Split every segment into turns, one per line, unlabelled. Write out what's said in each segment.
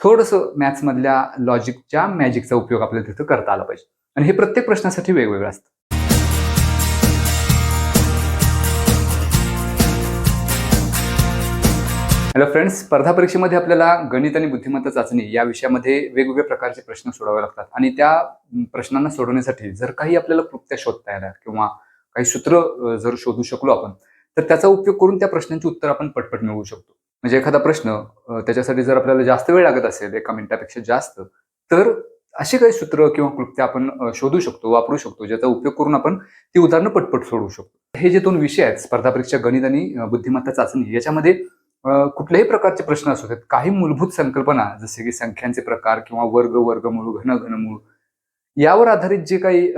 थोडंसं मॅथ्समधल्या लॉजिकच्या मॅजिकचा उपयोग आपल्याला तिथं करता आला पाहिजे. आणि हे प्रत्येक प्रश्नासाठी वेगवेगळं असतं. हॅलो फ्रेंड्स, स्पर्धा परीक्षेमध्ये आपल्याला गणित आणि बुद्धिमत्ता चाचणी या विषयामध्ये वेगवेगळ्या प्रकारचे प्रश्न सोडवावे लागतात. आणि त्या प्रश्नांना सोडवण्यासाठी जर काही आपल्याला क्लुप्त्या शोधता येणार किंवा काही सूत्र जर शोधू शकलो आपण, तर त्याचा उपयोग करून त्या प्रश्नांची उत्तर आपण पटपट मिळवू शकतो. म्हणजे एखादा प्रश्न त्याच्यासाठी जर आपल्याला जास्त वेळ लागत असेल, 1 मिनिटापेक्षा जास्त, तर अशी काही सूत्र किंवा क्लुप्त्या आपण शोधू शकतो, वापरू शकतो, ज्याचा उपयोग करून आपण ती उदाहरणं पटपट सोडवू शकतो. हे जे 2 विषय आहेत, स्पर्धा परीक्षा गणित आणि बुद्धिमत्ता चाचणी, याच्यामध्ये कुठल्याही प्रकारचे प्रश्न असू देत, काही मूलभूत संकल्पना जसे की संख्यांचे प्रकार किंवा वर्ग, वर्गमूळ, घन, घनमूळ यावर आधारित जे काही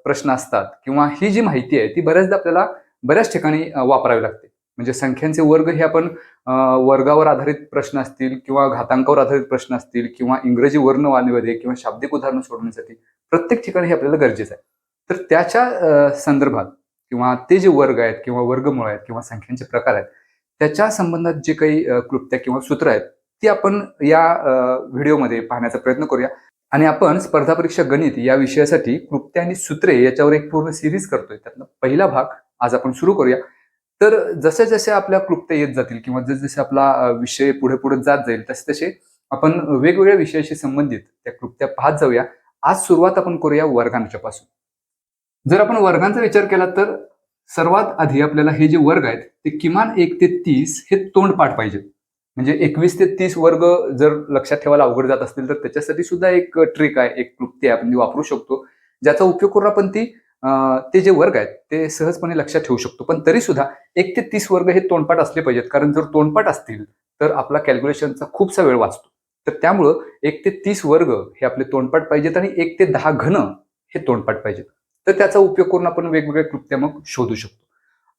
प्रश्न असतात किंवा ही जी माहिती आहे ती बऱ्याचदा आपल्याला बऱ्याच ठिकाणी वापरावी लागते. म्हणजे संख्यांचे वर्ग हे आपण वर्गावर आधारित प्रश्न असतील किंवा घातांकावर आधारित प्रश्न असतील किंवा इंग्रजी वर्णमालेमध्ये किंवा शाब्दिक उदाहरणं सोडवण्यासाठी प्रत्येक ठिकाणी हे आपल्याला गरजेचं आहे. तर त्याच्या संदर्भात किंवा ते जे वर्ग आहेत किंवा वर्गमूळ आहेत किंवा संख्यांचे प्रकार आहेत, त्याच्या संबंधात जे काही क्लुप्त्या किंवा सूत्र आहेत ती आपण या व्हिडिओमध्ये पाहण्याचा प्रयत्न करूया. आणि आपण स्पर्धा परीक्षा गणित या विषयासाठी क्लुप्त्या आणि सूत्रे याच्यावर एक पूर्ण सिरीज करतोय. त्यातला पहिला भाग आज आपण सुरू करूया. तर जसे जसे आपल्या क्लुप्त्या येत जातील किंवा जसे आपला विषय पुढे पुढे जात जाईल, तसे तसे आपण वेगवेगळ्या विषयाशी संबंधित त्या क्लुप्त्या पाहत जाऊया. आज सुरुवात आपण करूया वर्गांच्या पासून. जर आपण वर्गांचा विचार केला तर सर्वात आधी आपल्याला हे जे वर्ग आहेत ते किमान 1 ते 30 हे तोंडपाठ पाहिजे. म्हणजे 21 ते 30 वर्ग जर लक्षात ठेवायला अवघड जात असतील तर त्याच्यासाठी सुद्धा एक ट्रिक आहे, एक क्लुप्ती आहे, आपण ती वापरू शकतो, ज्याचा उपयोग करून आपण ते जे वर्ग आहेत ते सहजपणे लक्षात ठेवू शकतो. पण तरी सुद्धा 1 ते 30 वर्ग हे तोंडपाठ असले पाहिजेत, कारण जर तोंडपाठ असतील तर आपला कॅल्क्युलेशनचा खूपसा वेळ वाचतो. तर त्यामुळं 1 ते 30 वर्ग हे आपले तोंडपाठ पाहिजेत आणि 1 ते 10 घन हे तोंडपाठ पाहिजेत. तर त्याचा उपयोग करून आपण वेगवेगळ्या क्लुप्त्या मग शोधू शकतो.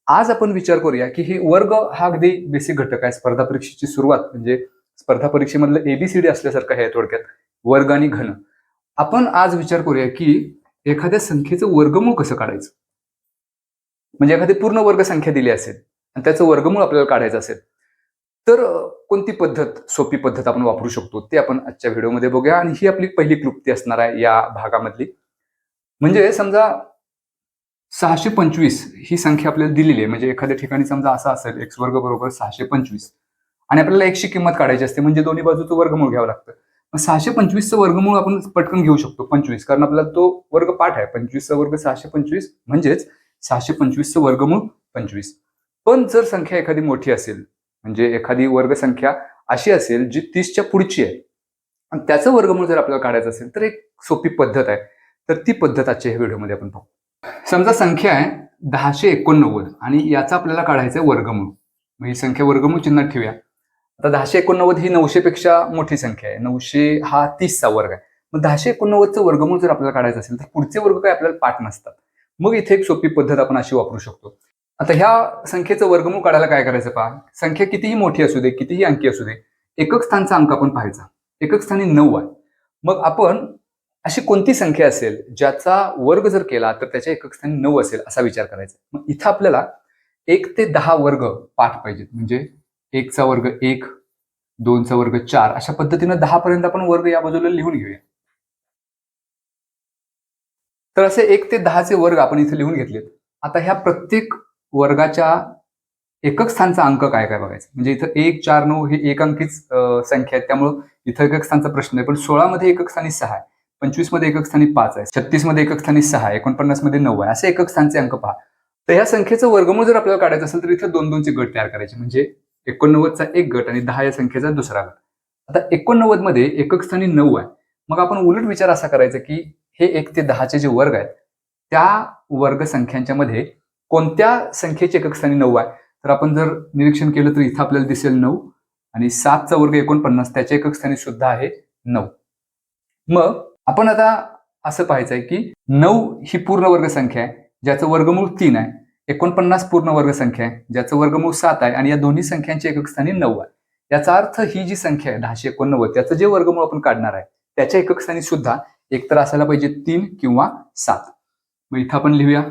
आज आपण विचार करूया की हे वर्ग हा अगदी बेसिक घटक आहे. स्पर्धा परीक्षेची सुरुवात म्हणजे स्पर्धा परीक्षेमधलं एबीसीडी असल्यासारखं आहे थोडक्यात, वर्ग आणि घन. आपण आज विचार करूया की एखाद्या संख्येचं वर्गमूळ कसं काढायचं. म्हणजे एखादी पूर्ण वर्ग संख्या दिली असेल आणि त्याचं वर्गमूळ आपल्याला काढायचं असेल तर कोणती पद्धत, सोपी पद्धत आपण वापरू शकतो ते आपण आजच्या व्हिडिओमध्ये बघूया. आणि ही आपली पहिली क्लुप्ती असणार आहे या भागामधली. म्हणजे समजा 625 ही संख्या आपल्याला दिलेली आहे. म्हणजे एखाद्या ठिकाणी समजा असं असेल x वर्ग बरोबर 625 आणि आपल्याला x ची किंमत काढायची असते, म्हणजे दोन्ही बाजूचं वर्गमूळ घ्यावं लागतं. मग 625चं वर्गमूळ आपण पटकन घेऊ शकतो 25, कारण आपल्याला तो वर्ग पाठ आहे. 25चा वर्ग 625 म्हणजेच 625चं वर्गमूळ 25. पण जर संख्या एखादी मोठी असेल, म्हणजे एखादी वर्गसंख्या अशी असेल जी 30च्या पुढची आहे आणि त्याचं वर्गमूळ जर आपल्याला काढायचं असेल तर एक सोपी पद्धत आहे. तर ती पद्धत आजच्या या व्हिडिओमध्ये आपण पाहू. समजा संख्या आहे 1089 आणि याचा आपल्याला काढायचं आहे वर्गमूळ. मग ही संख्या वर्गमूळ चिन्हात ठेवूया. आता 1089 ही 900 पेक्षा मोठी संख्या आहे. 900 हा 30चा वर्ग आहे. मग 1089चं वर्गमूळ जर आपल्याला काढायचं असेल तर पुढचे वर्ग काय आपल्याला पाठ नसतात. मग इथे एक सोपी पद्धत आपण अशी वापरू शकतो. आता ह्या संख्येचं वर्गमूळ काढायला काय करायचं पहा. संख्या कितीही मोठी असू दे, कितीही अंकी असू दे, एकक स्थानचा अंक आपण पाहायचा. एकक स्थानी 9 आहे. मग आपण अशी कोणती संख्या असेल ज्याचा वर्ग जर केला तर त्याच्या एकक स्थानी 9 असेल असा विचार करायचा. मग इथं आपल्याला 1 ते 10 वर्ग पाठ पाहिजेत. म्हणजे 1चा वर्ग 1, 2चा वर्ग 4, अशा पद्धतीनं 10 पर्यंत आपण वर्ग या बाजूला लिहून घेऊया. तर असे 1 ते 10चे वर्ग आपण इथे लिहून घेतलेत. आता ह्या प्रत्येक वर्गाच्या एकक स्थानचा अंक काय काय बघायचं. म्हणजे इथं 1, 4, 9 हे एक अंकीच संख्या आहेत, त्यामुळं इथं एकक स्थानचा प्रश्न आहे. पण 16 मध्ये एकक स्थानी 6 आहे, 25 मध्ये एकक स्थानी 5 आहे, 36 मध्ये एकक स्थानी 6 आहे, 49 मध्ये 9 आहे, असे एकक स्थानचे अंक पहा. तर ह्या संख्येचं वर्गमूळ जर आपल्याला काढायचं असेल तर इथं 2-2चे गट तयार करायचे. म्हणजे 89चा एक गट आणि 10 या संख्येचा दुसरा गट. आता 89 मध्ये एकक स्थानी 9 आहे. मग आपण उलट विचार असा करायचा की हे 1 ते 10चे जे वर्ग आहेत त्या वर्ग संख्यांच्या मध्ये कोणत्या संख्येचे एकक स्थानी 9 आहे. तर आपण जर निरीक्षण केलं तर इथं आपल्याला दिसेल 9 आणि 7चा वर्ग 49 त्याच्या एकक स्थानी सुद्धा आहे 9. मग आपण आता असं पाहायचंय की 9 ही पूर्ण वर्ग संख्या आहे ज्याचं वर्गमूळ 3 आहे. 49 पूर्ण वर्ग संख्या आहे ज्याचं वर्गमूळ 7 आहे आणि या दोन्ही संख्यांचे एकक स्थानी 9 आहे. याचा अर्थ ही जी संख्या आहे 1089 त्याचं जे वर्गमूळ आपण काढणार आहे त्याच्या एकक स्थानी सुद्धा एकतर असायला पाहिजे 3 किंवा 7. मग इथं आपण लिहूया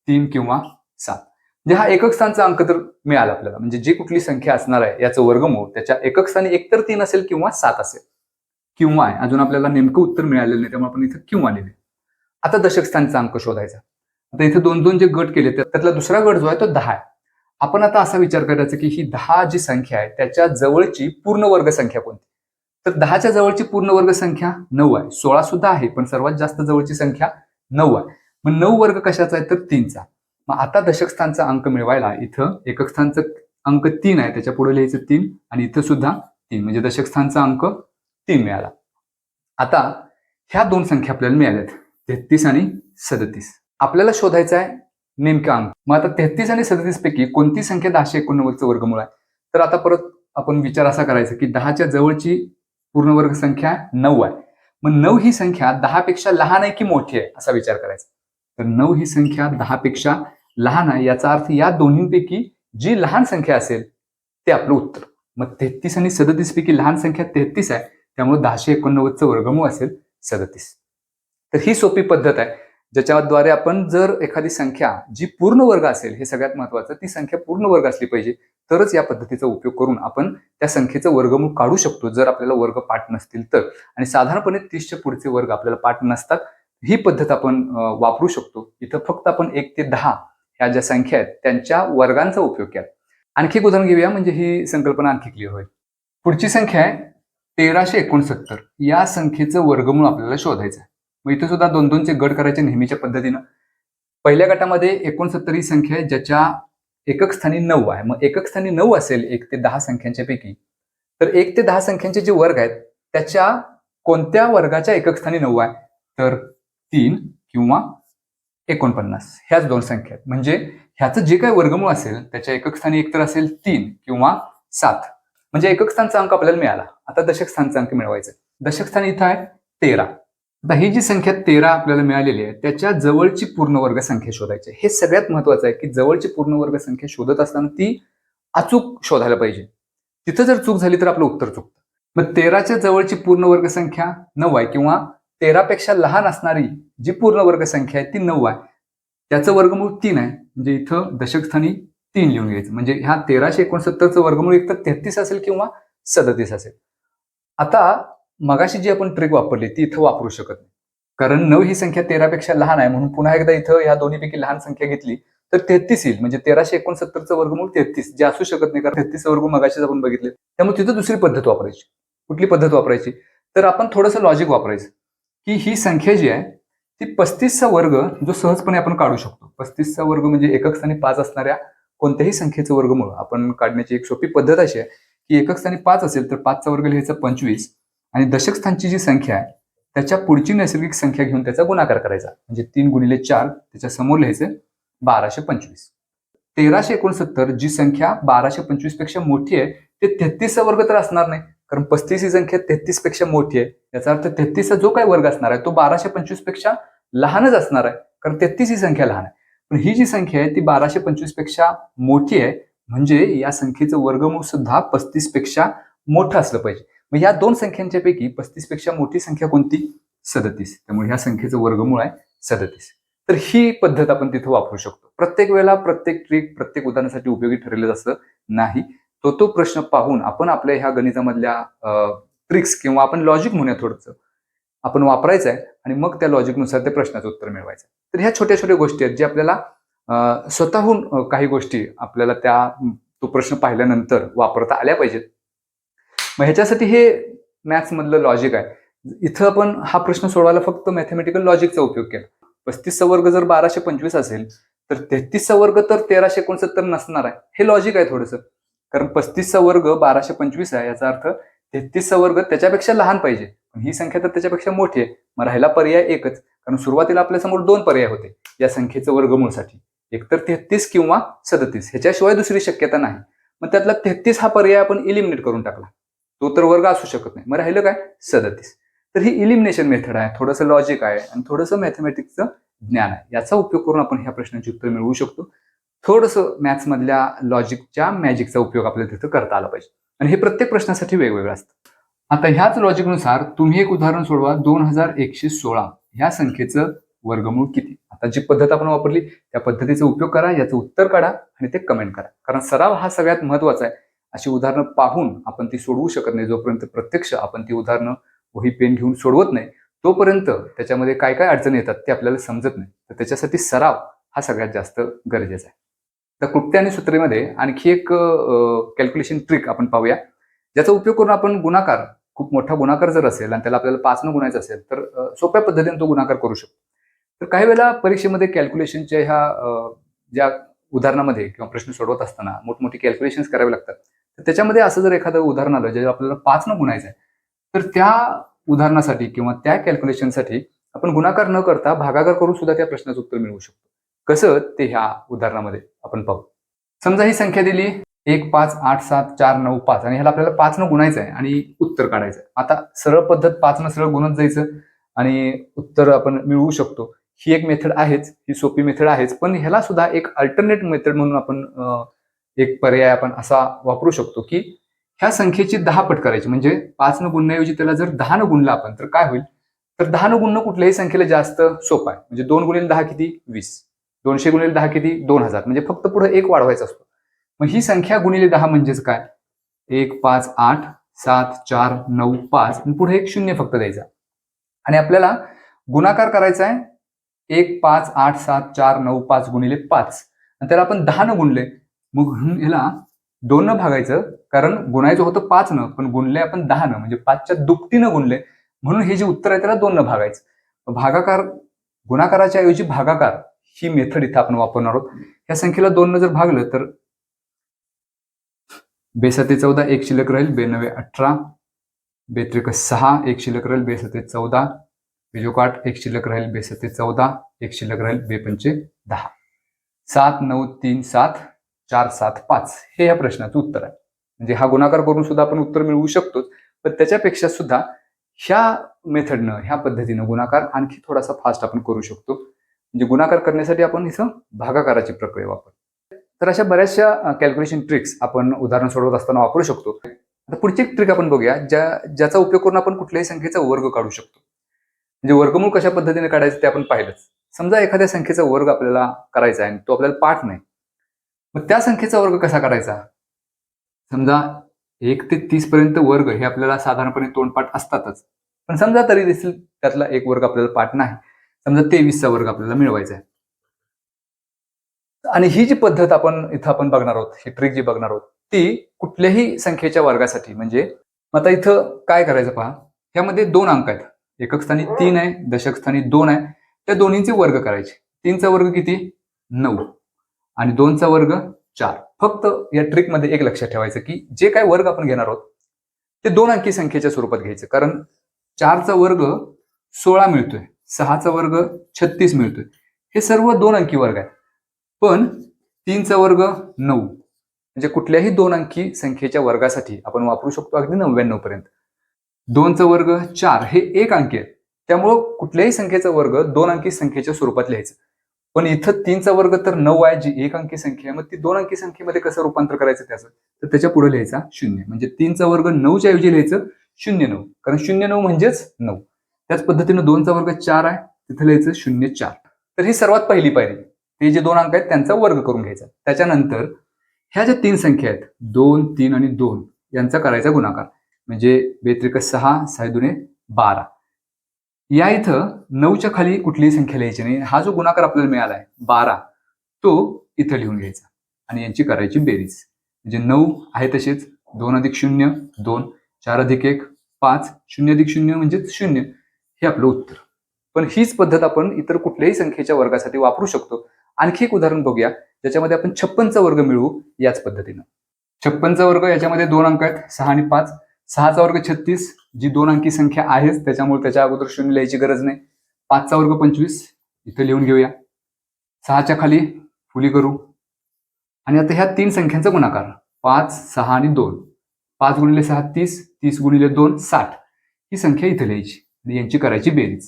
3 किंवा 7. म्हणजे हा एकक स्थानचा अंक तर मिळाला आपल्याला. म्हणजे जी कुठली संख्या असणार आहे याचं वर्गमूळ त्याच्या एकक स्थानी एकतर 3 असेल किंवा 7 असेल. किंवा आहे, अजून आपल्याला नेमकं उत्तर मिळालेलं नाही त्यामुळे आपण इथं किंवा लिहिले. आता दशक स्थानचा अंक शोधायचा. आता इथे 2-2 जे गट केले त्यातला दुसरा गट जो आहे तो 10 आहे. आपण आता असा विचार करायचा की ही 10 जी संख्या आहे त्याच्या जवळची पूर्ण वर्ग संख्या कोणती? तर 10च्या जवळची पूर्ण वर्ग संख्या 9 आहे. 16 सुद्धा आहे पण सर्वात जास्त जवळची संख्या 9 आहे. मग 9 वर्ग कशाचा आहे तर 3चा. मग आता दशक स्थानचा अंक मिळवायला इथं एकक स्थानचा अंक 3 आहे त्याच्या पुढे लिहायचं 3 आणि इथं सुद्धा 3 म्हणजे दशक स्थानचा अंक 3 मिळाला. आता ह्या दोन संख्या आपल्याला मिळाल्यात 33 आणि 37. आपल्याला शोधायचा आहे नेमका अंक. मग आता 33 आणि 37 पैकी कोणती संख्या 1089चं वर्गमूळ आहे? तर आता परत आपण विचार असा करायचा की 10च्या जवळची पूर्ण वर्ग संख्या 9 आहे. मग 9 ही संख्या 10 पेक्षा लहान आहे की मोठी आहे असा विचार करायचा. तर 9 ही संख्या 10 पेक्षा लहान आहे याचा अर्थ या दोन्हींपैकी जी लहान संख्या असेल ते आपलं उत्तर. मग 33 आणि 37 पैकी लहान संख्या 33 आहे त्यामुळे 1089चं वर्गमूळ असेल 37. तर ही सोपी पद्धत आहे ज्याच्याद्वारे आपण जर एखादी संख्या जी पूर्ण वर्ग असेल, हे सगळ्यात महत्वाचं, ती संख्या पूर्ण वर्ग असली पाहिजे तरच या पद्धतीचा उपयोग करून आपण त्या संख्येचं वर्गमूळ काढू शकतो जर आपल्याला वर्ग पाठ नसतील तर. आणि साधारणपणे 30च्या पुढचे वर्ग आपल्याला पाठ नसतात. ही पद्धत आपण वापरू शकतो. इथं फक्त आपण 1 ते 10 ह्या ज्या संख्या आहेत त्यांच्या वर्गांचा उपयोग केला. आणखी एक उदाहरण घेऊया म्हणजे ही संकल्पना आणखी क्लिअर होईल. पुढची संख्या आहे 1369. या संख्येचं वर्गमूळ आपल्याला शोधायचं आहे. मग इथे सुद्धा 2-2चे गट करायचे नेहमीच्या पद्धतीनं. पहिल्या गटामध्ये 69 ही संख्या आहे ज्याच्या एकक स्थानी 9 आहे. मग एकक स्थानी 9 असेल 1 ते 10 संख्यांच्या पैकी तर 1 ते 10 संख्यांचे जे वर्ग आहेत त्याच्या कोणत्या वर्गाच्या एकक स्थानी 9 आहे? तर 3 किंवा 49 ह्याच दोन संख्या आहेत. म्हणजे ह्याचं जे काही वर्गमूळ असेल त्याच्या एकक स्थानी एकतर असेल 3 किंवा 7. म्हणजे एकक स्थानचा अंक आपल्याला मिळाला. आता दशक स्थानचा अंक मिळवायचा. दशक स्थान इथं आहे 13. आता ही जी संख्या 13 आपल्याला मिळालेली आहे त्याच्या जवळची पूर्ण वर्ग संख्या शोधायची. हे सगळ्यात महत्वाचं आहे की जवळची पूर्ण वर्ग संख्या शोधत असताना ती अचूक शोधायला पाहिजे. तिथं जर चूक झाली तर आपलं उत्तर चुकतं. मग 13च्या जवळची पूर्ण वर्ग संख्या 9 आहे किंवा 13 पेक्षा लहान असणारी जी पूर्ण वर्ग संख्या आहे ती 9 आहे. त्याचं वर्गमूळ 3 आहे. म्हणजे इथं दशक स्थानी 3 लिहून घ्यायचं. म्हणजे ह्या 1369चं वर्गमूळ एक तर 33 असेल किंवा 37 असेल. आता मगाशी जी आपण ट्रिक वापरली ती इथं वापरू शकत नाही. कारण 9 ही संख्या 13 पेक्षा लहान आहे म्हणून पुन्हा एकदा इथं ह्या दोन्हीपैकी लहान संख्या घेतली तर 33 येईल. म्हणजे 1369चं वर्गमूळ 33 जे असू शकत नाही कारण 33चं वर्गमूळ मगाशीच आपण बघितले. त्यामुळे तिथं दुसरी पद्धत वापरायची. कुठली पद्धत वापरायची? तर आपण थोडंसं लॉजिक वापरायचं की ही संख्या जी आहे ती 35चा वर्ग जो सहजपणे आपण काढू शकतो. 35चा वर्ग म्हणजे एकक स्थानी 5 असणाऱ्या कोणत्याही संख्येचं वर्गमूळ आपण काढण्याची एक सोपी पद्धत अशी आहे की एकक स्थानी 5 असेल तर 5चा वर्ग लिहायचा 25 आणि दशक स्थानची जी संख्या आहे त्याच्या पुढची नैसर्गिक संख्या घेऊन त्याचा गुणाकार करायचा. म्हणजे 3 गुणिले 4 त्याच्या समोर लिहायचं 1225. 1369 जी संख्या 1225 पेक्षा मोठी आहे ते 33चा वर्ग तर असणार नाही कारण 35 ही संख्या 33 पेक्षा मोठी आहे. याचा अर्थ 33चा जो काही वर्ग असणार आहे तो 1225 पेक्षा लहानच असणार आहे कारण 33 ही संख्या लहान आहे. पण ही जी संख्या आहे ती 1225 पेक्षा मोठी आहे म्हणजे या संख्येचं वर्गमूळ सुद्धा 35 पेक्षा मोठं असलं पाहिजे. मग या दोन संख्यांच्या पैकी 35 पेक्षा मोठी संख्या कोणती? 37. त्यामुळे ह्या संख्येचं वर्गमूळ आहे 37. तर ही पद्धत आपण तिथे वापरू शकतो. प्रत्येक वेळेला प्रत्येक ट्रिक प्रत्येक उदाहरणासाठी उपयोगी ठरेल असं नाही. तो प्रश्न पाहून आपण आपल्या ह्या गणितामधल्या ट्रिक्स किंवा आपण लॉजिक म्हणूया थोडंसं आपण वापरायचं आहे आणि मग त्या लॉजिकनुसार त्या प्रश्नाचं उत्तर मिळवायचं. तर ह्या छोट्या छोट्या गोष्टी आहेत ज्या आपल्याला स्वतःहून काही गोष्टी आपल्याला तो प्रश्न पाहिल्यानंतर वापरता आल्या पाहिजेत. मग ह्याच्यासाठी हे मॅथ्स मधलं लॉजिक आहे. इथं आपण हा प्रश्न सोडवायला फक्त मॅथमॅटिकल लॉजिकचा उपयोग केला. 35चा वर्ग जर 1225 असेल तर 33चा वर्ग तर 1369 नसणार आहे. हे लॉजिक आहे थोडंसं. कारण 35चा वर्ग 1225 आहे याचा अर्थ 33चा वर्ग त्याच्यापेक्षा लहान पाहिजे. पण ही संख्या तर त्याच्यापेक्षा मोठी आहे. मग राहिला पर्याय एकच. कारण सुरुवातीला आपल्यासमोर 2 पर्याय होते या संख्येचं वर्गमूळसाठी. एकतर 33 किंवा 37 ह्याच्याशिवाय दुसरी शक्यता नाही. मग त्यातला 33 हा पर्याय आपण इलिमिनेट करून टाकला. तो तर वर्ग असू शकत नाही. मग राहिलं काय? 37. तर ही इलिमिनेशन मेथड आहे. थोडंसं लॉजिक आहे आणि थोडंसं मॅथमॅटिक्सचं ज्ञान आहे. याचा उपयोग करून आपण ह्या प्रश्नांची उत्तर मिळवू शकतो. थोडंसं मॅथ्स मधल्या लॉजिकच्या मॅजिकचा उपयोग आपल्याला तिथं करता आला पाहिजे. आणि हे प्रत्येक प्रश्नासाठी वेगवेगळं असतं. आता ह्याच लॉजिकनुसार तुम्ही एक उदाहरण सोडवा. 2116 ह्या संख्येचं वर्गमूळ किती? आता जी पद्धत आपण वापरली त्या पद्धतीचा उपयोग करा, याचं उत्तर काढा आणि ते कमेंट करा. कारण सराव हा सगळ्यात महत्वाचा आहे. अशी उदाहरणं पाहून आपण ती सोडवू शकत नाही जोपर्यंत प्रत्यक्ष आपण ती उदाहरणं वही पेन घेऊन सोडवत नाही तोपर्यंत त्याच्यामध्ये काय काय अडचणी येतात ते आपल्याला समजत नाही. तर त्याच्यासाठी सराव हा सगळ्यात जास्त गरजेचा आहे. तर क्लृप्ती आणि सूत्रेमध्ये आणखी एक कॅल्क्युलेशन ट्रिक आपण पाहूया, ज्याचा उपयोग करून आपण गुणाकार, खूप मोठा गुणाकार जर असेल आणि त्याला आपल्याला 5 न गुणायचा असेल तर सोप्या पद्धतीने तो गुणाकार करू शकतो. तर काही वेळेला परीक्षेमध्ये कॅल्क्युलेशनच्या ह्या ज्या उदाहरणामध्ये किंवा प्रश्न सोडवत असताना मोठमोठी कॅल्क्युलेशन्स करावे लागतात. तर त्याच्यामध्ये असं जर एखादं उदाहरण आलं जे आपल्याला 5 न गुणायचं आहे, तर त्या उदाहरणासाठी किंवा त्या कॅल्क्युलेशनसाठी आपण गुणाकार न करता भागाकार करून सुद्धा त्या प्रश्नाचं उत्तर मिळवू शकतो. कसं ते ह्या उदाहरणामध्ये आपण पाहू. समजा ही संख्या दिली 1, 5, 8, 7, 4, 9, 5 आणि ह्याला आपल्याला 5 न गुणायचं आहे आणि उत्तर काढायचं आहे. आता सरळ पद्धत 5 न सरळ गुणत जायचं आणि उत्तर आपण मिळवू शकतो. ही एक मेथड आहेच, ही सोपी मेथड आहेच, पण ह्याला सुद्धा एक अल्टरनेट मेथड म्हणून आपण एक पर्याय आपण असा वापरू शकतो की ह्या संख्येची 10 पट करायची. म्हणजे 5 न गुणण्याऐवजी त्याला जर 10 न गुणलं आपण तर काय होईल, तर 10 न गुणणं कुठल्याही संख्येला जास्त सोपं आहे. म्हणजे 2 गुणिले 10 किती 20, 200 गुणिले 10 किती 2000, म्हणजे फक्त पुढे 1 वाढवायचा असतो. मग ही संख्या गुणिले 10 म्हणजेच काय, 1, 5, 8, 7, 4, 9, 5 आणि पुढे एक 0 फक्त द्यायचा आणि आपल्याला गुणाकार करायचा आहे 1, 5, 8, 7, 4, 9, 5 गुणिले 5 आणि त्याला आपण 10 न गुणले, मग ह्याला 2 न भागायचं, कारण गुणायचं होतं 5 न, पण गुणले आपण 10 न, म्हणजे 5च्या दुपटीनं गुणले, म्हणून हे जे उत्तर आहे त्याला 2 न भागायचं. भागाकार, गुणाकाराच्या ऐवजी भागाकार ही मेथड इथं आपण वापरणार आहोत. ह्या संख्येला 2 न जर भागलं तर 2 14, 1 शिल्लक राहील, 2 18, 2 6, 1 शिल्लक राहील, 2 14, 8, 1 शिल्लक राहील, 2 14, 1 शिल्लक राहील, 2 10, 7 9 3 7 4 7 5 हे या प्रश्नाचं उत्तर आहे. म्हणजे हा गुणाकार करून सुद्धा आपण उत्तर मिळवू शकतो, पण त्याच्यापेक्षा सुद्धा ह्या मेथडनं, ह्या पद्धतीनं गुणाकार आणखी थोडासा फास्ट आपण करू शकतो. म्हणजे गुणाकार करण्यासाठी आपण इथं भागाकाराची प्रक्रिया वापरतो. तर अशा बऱ्याचशा कॅल्क्युलेशन ट्रिक्स आपण उदाहरण सोडवत असताना वापरू शकतो. आता पुढची एक ट्रिक आपण बघूया, ज्याचा उपयोग करून आपण कुठल्याही संख्येचा वर्ग काढू शकतो. म्हणजे वर्गमूळ कशा पद्धतीने काढायचं ते आपण पाहिलंच. समजा एखाद्या संख्येचा वर्ग आपल्याला करायचा आहे आणि तो आपल्याला पाठ नाही, मग त्या संख्येचा वर्ग कसा करायचा. समजा 1 ते 30 पर्यंत वर्ग हे आपल्याला साधारणपणे तोंडपाठ असतातच, पण समजा तरी देखील त्यातला एक वर्ग आपल्याला पाठ नाही, समजा 23चा वर्ग आपल्याला मिळवायचा आहे. आणि ही जी पद्धत आपण बघणार आहोत, ही ट्रिक जी बघणार आहोत ती कुठल्याही संख्येच्या वर्गासाठी. म्हणजे आता इथं काय करायचं पहा, यामध्ये 2 अंक आहेत, एकक स्थानी 3 आहे, दशक स्थानी 2 आहे, त्या दोन्हींचे वर्ग करायचे. 3चा वर्ग किती 9 आणि 2चा वर्ग 4. फक्त या ट्रिक मध्ये एक लक्षात ठेवायचं की जे काय वर्ग आपण घेणार आहोत ते 2 अंकी संख्येच्या स्वरूपात घ्यायचं, कारण 4चा वर्ग 16 मिळतोय, 6चा वर्ग 36 मिळतोय, हे सर्व 2 अंकी वर्ग आहेत. पण 3चा वर्ग 9, म्हणजे कुठल्याही 2 अंकी संख्येच्या वर्गासाठी आपण वापरू शकतो अगदी 99 पर्यंत. 2चा वर्ग 4 हे 1 अंकी आहे, त्यामुळं कुठल्याही संख्येचा वर्ग 2 अंकी संख्येच्या स्वरूपात लिहायचं. पण इथं 3चा वर्ग तर 9 आहे, जी 1 अंकी संख्या आहे, मग ती 2 अंकी संख्येमध्ये कसं रूपांतर करायचं त्याचं, तर त्याच्या पुढे लिहायचा 0. म्हणजे 3चा वर्ग 9च्या ऐवजी लिहायचं 09, कारण 09 म्हणजेच 9. त्याच पद्धतीनं 2चा वर्ग 4 आहे, तिथे लिहायचं 04. तर ही सर्वात पहिली पायरी, ते जे 2 अंक आहेत त्यांचा वर्ग करून घ्यायचा. त्याच्यानंतर ह्या ज्या 3 संख्या आहेत 2, 3 आणि 2 यांचा करायचा गुणाकार. म्हणजे 2 6, 6 2 12. या इथं 9च्या खाली कुठलीही संख्या लिहायची नाही. हा जो गुणाकार आपल्याला मिळालाय 12, तो इथं लिहून घ्यायचा आणि यांची करायची बेरीज. म्हणजे 9 आहे तसेच, 2 अधिक 0 2, 4 अधिक 1 5, 0 अधिक 0 म्हणजे 0, हे आपलं उत्तर. पण हीच पद्धत आपण इतर कुठल्याही संख्येच्या वर्गासाठी वापरू शकतो. आणखी एक उदाहरण बघूया, ज्याच्यामध्ये आपण 56चा वर्ग मिळवू याच पद्धतीनं. 56चा वर्ग याच्यामध्ये 2 अंक आहेत, 6 आणि 5. 6चा वर्ग 36, जी 2 अंकी संख्या आहेच, त्याच्यामुळे त्याच्या अगोदर 0 लिहायची गरज नाही. 5चा वर्ग 25 इथे लिहून घेऊया. 6च्या खाली फुली करू आणि आता ह्या 3 संख्यांचा गुणाकार 5, 6 आणि 2. 5 गुणिले 6 30, 30 गुणिले 2 60. ही संख्या इथे लिहायची आणि यांची करायची बेरीज.